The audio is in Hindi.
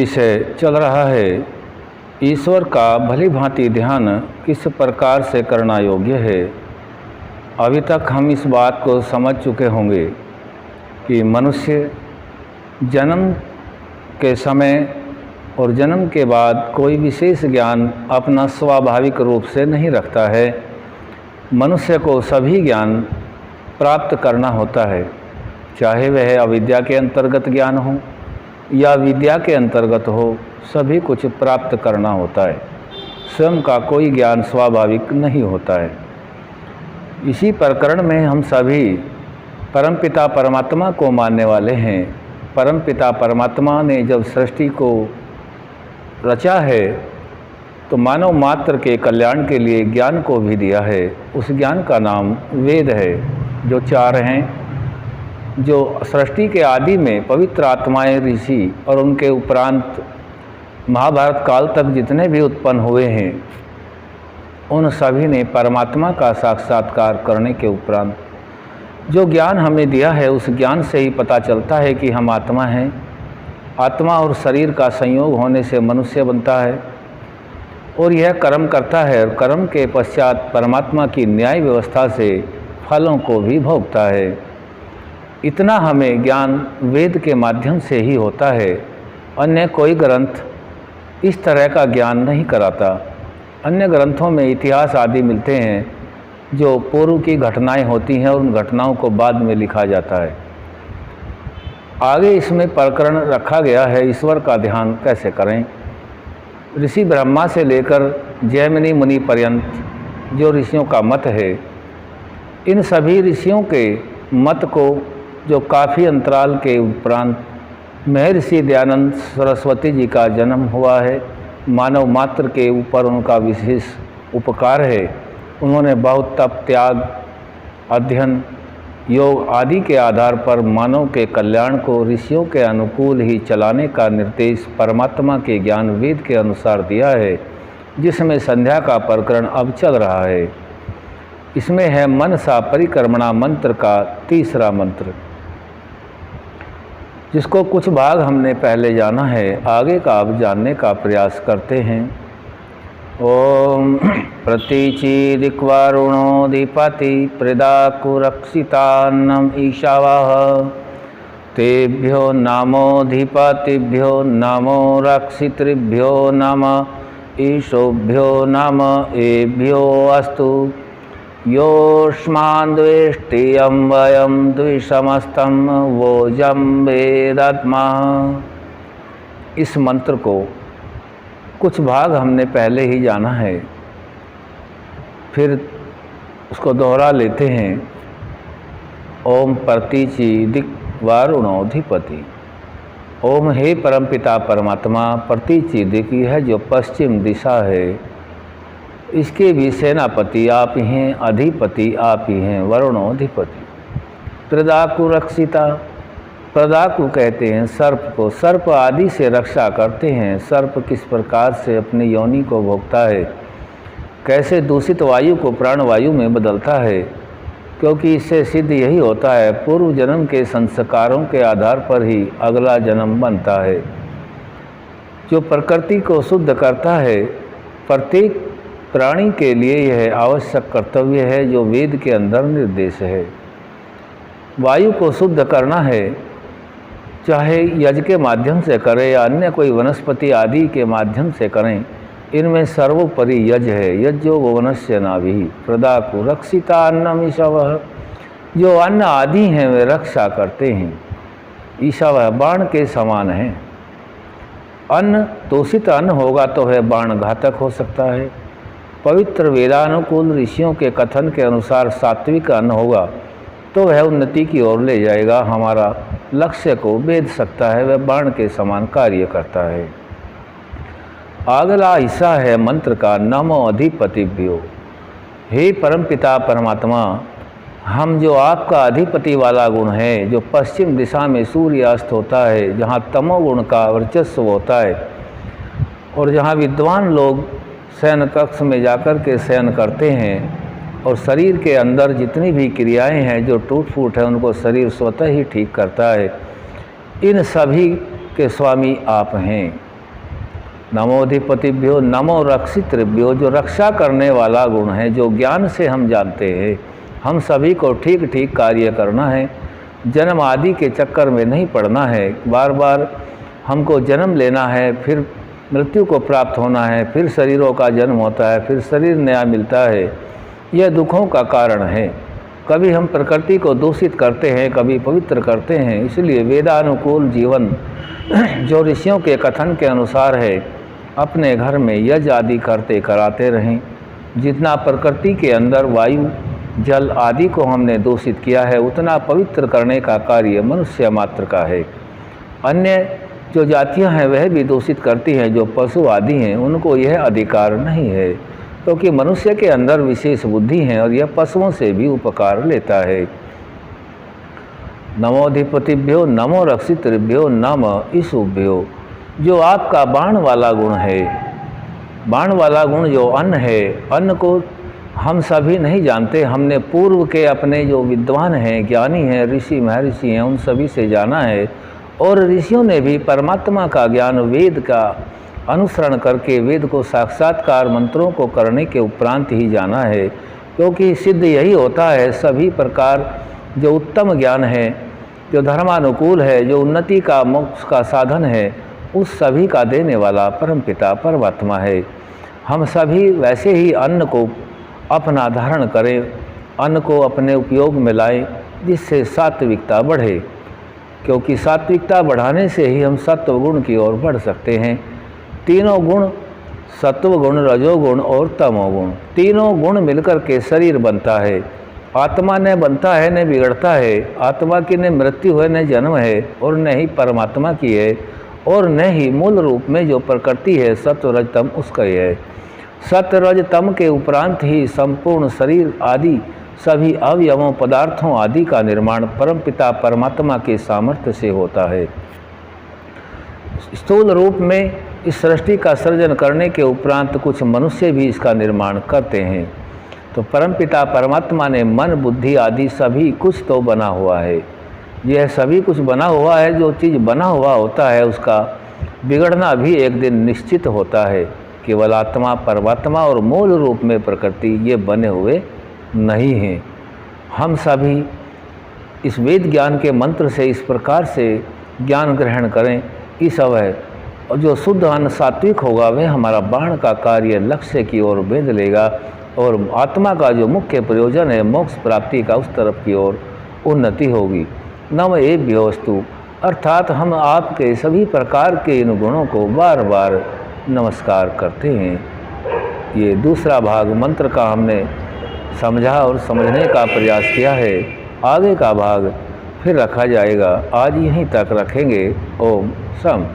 विषय चल रहा है ईश्वर का भली भांति ध्यान किस प्रकार से करना योग्य है। अभी तक हम इस बात को समझ चुके होंगे कि मनुष्य जन्म के समय और जन्म के बाद कोई विशेष ज्ञान अपना स्वाभाविक रूप से नहीं रखता है। मनुष्य को सभी ज्ञान प्राप्त करना होता है, चाहे वह अविद्या के अंतर्गत ज्ञान हो या विद्या के अंतर्गत हो, सभी कुछ प्राप्त करना होता है। स्वयं का कोई ज्ञान स्वाभाविक नहीं होता है। इसी प्रकरण में हम सभी परमपिता परमात्मा को मानने वाले हैं। परमपिता परमात्मा ने जब सृष्टि को रचा है तो मानव मात्र के कल्याण के लिए ज्ञान को भी दिया है। उस ज्ञान का नाम वेद है, जो चार हैं, जो सृष्टि के आदि में पवित्र आत्माएं ऋषि और उनके उपरांत महाभारत काल तक जितने भी उत्पन्न हुए हैं, उन सभी ने परमात्मा का साक्षात्कार करने के उपरांत जो ज्ञान हमें दिया है, उस ज्ञान से ही पता चलता है कि हम आत्मा हैं। आत्मा और शरीर का संयोग होने से मनुष्य बनता है और यह कर्म करता है, और कर्म के पश्चात परमात्मा की न्याय व्यवस्था से फलों को भी भोगता है। इतना हमें ज्ञान वेद के माध्यम से ही होता है। अन्य कोई ग्रंथ इस तरह का ज्ञान नहीं कराता। अन्य ग्रंथों में इतिहास आदि मिलते हैं, जो पूर्व की घटनाएं होती हैं और उन घटनाओं को बाद में लिखा जाता है। आगे इसमें प्रकरण रखा गया है ईश्वर का ध्यान कैसे करें। ऋषि ब्रह्मा से लेकर जैमिनी मुनि पर्यंत जो ऋषियों का मत है, इन सभी ऋषियों के मत को जो काफ़ी अंतराल के उपरांत महर्षि दयानंद सरस्वती जी का जन्म हुआ है, मानव मात्र के ऊपर उनका विशेष उपकार है। उन्होंने बहुत तप, त्याग, अध्ययन, योग आदि के आधार पर मानव के कल्याण को ऋषियों के अनुकूल ही चलाने का निर्देश परमात्मा के ज्ञान वेद के अनुसार दिया है, जिसमें संध्या का प्रकरण अब चल रहा है। इसमें है मनसा परिक्रमणा मंत्र का तीसरा मंत्र, जिसको कुछ भाग हमने पहले जाना है, आगे का अब जानने का प्रयास करते हैं। ओम प्रतीचीदिक्वारुणोऽधिपति प्रदाकुरक्षितान्नम ईशावाह तेभ्यो नामोऽधिपतिभ्यो नमो रक्षितृभ्यो नम ईशोभ्यो नम एभ्यो अस्तु योऽस्मान् द्वेष्टियं वयं द्विषमस्तं वोजं वेदात्मा। इस मंत्र को कुछ भाग हमने पहले ही जाना है, फिर उसको दोहरा लेते हैं। ओम प्रतीचि दिक्वारुणोऽधिपति। ओम हे परमपिता परमात्मा, प्रतीचि दिक् है जो पश्चिम दिशा है, इसके भी सेनापति आप ही हैं, अधिपति आप ही हैं, वरुणोऽधिपति। प्रदाकु रक्षिता, प्रदाकु कहते हैं सर्प को, सर्प आदि से रक्षा करते हैं। सर्प किस प्रकार से अपनी योनि को भोगता है, कैसे दूषित वायु को प्राणवायु में बदलता है, क्योंकि इससे सिद्ध यही होता है पूर्व जन्म के संस्कारों के आधार पर ही अगला जन्म बनता है। जो प्रकृति को शुद्ध करता है, प्रत्येक प्राणी के लिए यह आवश्यक कर्तव्य है, जो वेद के अंदर निर्देश है। वायु को शुद्ध करना है, चाहे यज्ञ के माध्यम से करें या अन्य कोई वनस्पति आदि के माध्यम से करें, इनमें सर्वोपरि यज्ञ है। यज्ञो वनस्य नाभिः प्रदाकु रक्षिता अन्नम ईशावः। जो अन्न आदि हैं वे रक्षा करते हैं। ईशावः बाण के समान है। अन्न दूषित अन्न होगा तो वह बाण घातक हो सकता है। पवित्र वेदानुकूल ऋषियों के कथन के अनुसार सात्विक अन्न होगा तो वह उन्नति की ओर ले जाएगा, हमारा लक्ष्य को भेद सकता है, वह बाण के समान कार्य करता है। अगला हिस्सा है मंत्र का नमो अधिपतिभ्यो। हे परमपिता परमात्मा, हम जो आपका अधिपति वाला गुण है, जो पश्चिम दिशा में सूर्यास्त होता है, जहाँ तमोगुण का वर्चस्व होता है और जहाँ विद्वान लोग शयन कक्ष में जाकर के शयन करते हैं और शरीर के अंदर जितनी भी क्रियाएं हैं जो टूट फूट है, उनको शरीर स्वतः ही ठीक करता है, इन सभी के स्वामी आप हैं। नमोधिपतिभ्यो नमो रक्षितृभ्यो, जो रक्षा करने वाला गुण है, जो ज्ञान से हम जानते हैं। हम सभी को ठीक ठीक कार्य करना है, जन्म आदि के चक्कर में नहीं पड़ना है। बार बार हमको जन्म लेना है, फिर मृत्यु को प्राप्त होना है, फिर शरीरों का जन्म होता है, फिर शरीर नया मिलता है। यह दुखों का कारण है। कभी हम प्रकृति को दूषित करते हैं, कभी पवित्र करते हैं। इसलिए वेदानुकूल जीवन जो ऋषियों के कथन के अनुसार है, अपने घर में यज्ञ आदि करते कराते रहें। जितना प्रकृति के अंदर वायु जल आदि को हमने दूषित किया है, उतना पवित्र करने का कार्य मनुष्य मात्र का है। अन्य जो जातियां हैं वह भी दूषित करती हैं, जो पशु आदि हैं उनको यह अधिकार नहीं है, क्योंकि मनुष्य के अंदर विशेष बुद्धि है और यह पशुओं से भी उपकार लेता है। नमोधिपतिभ्यो नमो रक्षितृभ्यो नम ईशुभ्यो, जो आपका बाण वाला गुण है। बाण वाला गुण जो अन्न है, अन्न को हम सभी नहीं जानते। हमने पूर्व के अपने जो विद्वान हैं, ज्ञानी हैं, ऋषि महर्षि हैं, उन सभी से जाना है। और ऋषियों ने भी परमात्मा का ज्ञान वेद का अनुसरण करके वेद को साक्षात्कार मंत्रों को करने के उपरांत ही जाना है, क्योंकि सिद्ध यही होता है। सभी प्रकार जो उत्तम ज्ञान है, जो धर्मानुकूल है, जो उन्नति का मोक्ष का साधन है, उस सभी का देने वाला परमपिता परमात्मा है। हम सभी वैसे ही अन्न को अपना धारण करें, अन्न को अपने उपयोग में लाएं, जिससे सात्विकता बढ़े, क्योंकि सात्विकता बढ़ाने से ही हम सत्व गुण की ओर बढ़ सकते हैं। तीनों गुण, सत्व गुण, रजोगुण और तमोगुण, तीनों गुण मिलकर के शरीर बनता है। आत्मा न बनता है न बिगड़ता है। आत्मा की न मृत्यु है न जन्म है, और न ही परमात्मा की है, और न ही मूल रूप में जो प्रकृति है सत्व रज तम उसका ही है। सत्व रज तम के उपरांत ही संपूर्ण शरीर आदि सभी अवयवों पदार्थों आदि का निर्माण परमपिता परमात्मा के सामर्थ्य से होता है। स्थूल रूप में इस सृष्टि का सृजन करने के उपरांत कुछ मनुष्य भी इसका निर्माण करते हैं। तो परमपिता परमात्मा ने मन बुद्धि आदि सभी कुछ तो बना हुआ है। यह सभी कुछ बना हुआ है। जो चीज़ बना हुआ होता है उसका बिगड़ना भी एक दिन निश्चित होता है। केवल आत्मा परमात्मा और मूल रूप में प्रकृति ये बने हुए नहीं हैं। हम सभी इस वेद ज्ञान के मंत्र से इस प्रकार से ज्ञान ग्रहण करें कि समय और जो शुद्ध अन्न सात्विक होगा वह हमारा बाण का कार्य लक्ष्य की ओर भेज लेगा, और आत्मा का जो मुख्य प्रयोजन है मोक्ष प्राप्ति का, उस तरफ की ओर उन्नति होगी। नम एभ्योस्तु, अर्थात हम आपके सभी प्रकार के इन गुणों को बार बार नमस्कार करते हैं। ये दूसरा भाग मंत्र का हमने समझा और समझने का प्रयास किया है। आगे का भाग फिर रखा जाएगा। आज यहीं तक रखेंगे। ओम सम।